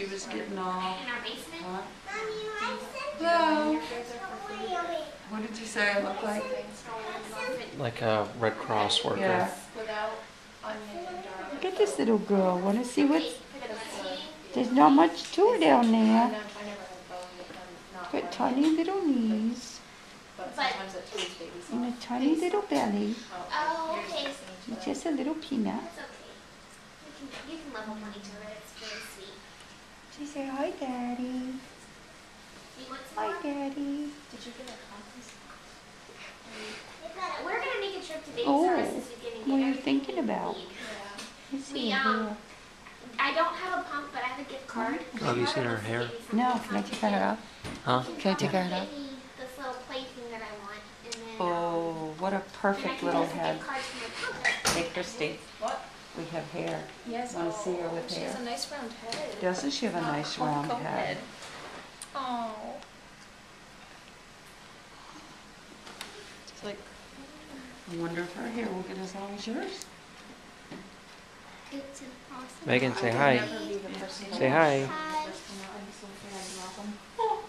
she was getting all In our basement? hot. Hello. What did you say I look like? Like a Red Cross worker. Yeah. Look at this little girl. Want to see what's... There's not much to her down there. Got tiny little knees. And a tiny little belly. Oh, okay. She's just a little peanut. That's okay. You can love on each other. It's very sweet. She said, hi, Daddy. You want some Hi, more? Daddy. Did you get a coffee? We're going to make a trip to Baby Oh, Service this weekend. what are you thinking about? Let's see We, here. I don't have a pump, but I have a gift card. Oh, have you seen her hair? No, can I take her head off? Huh? Can I take her head Get off? me this little play thing that I want. And then, Oh, what a and I perfect can little use the head. gift cards for my pump. Hey, Christy. What? We have hair. Yes. Want to see her with She has hair? a nice round head. Doesn't she have a nice round Honeycomb head? Oh. It's like, I wonder if her hair will get as long as yours. It's awesome. Megan, say hi. Say hi. Hi. Well,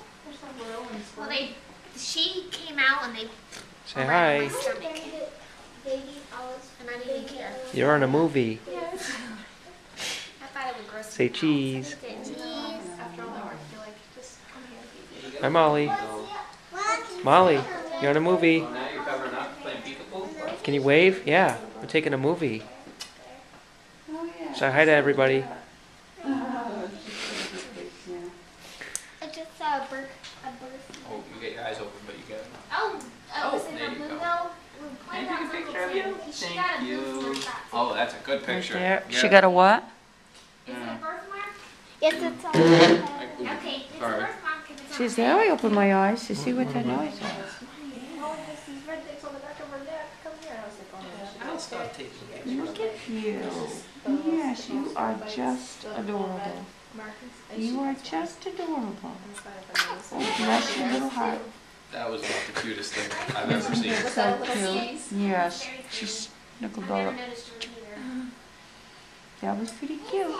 she came out and they Say right on hi. my stomach. And I didn't even care. You're in a movie. I thought it would gross Say me out. cheese. I did. Cheese. after all that work, you're like, just come here. Hi, Molly. Molly, you're in a movie. Now you're covering up, playing peekaboo? Can you wave? Yeah, we're taking a movie. Oh, yeah. Say hi to everybody. I just saw a bird. Oh, you get your eyes open, but you got it. Oh, was it there a you blue go. though? Can I take a picture of you? She got a Thank you. birthmark. Oh, that's a good Right picture. there. Yeah. She got a what? Is it a Yeah. birthmark? Yes, it's on. I- Okay, it's a Sorry. birthmark and it's on She's her there. head. I open my eyes to see what that noise is. Oh, this is red things on the back of her neck. Come here. I was like, oh my gosh. I'll stop taking pictures. Look at you. Yes, you are just adorable. You are just adorable. Oh, bless your little heart. That was about the cutest thing I've ever seen. So cute. Yes, she snuggled I never up. noticed her either. That was pretty cute.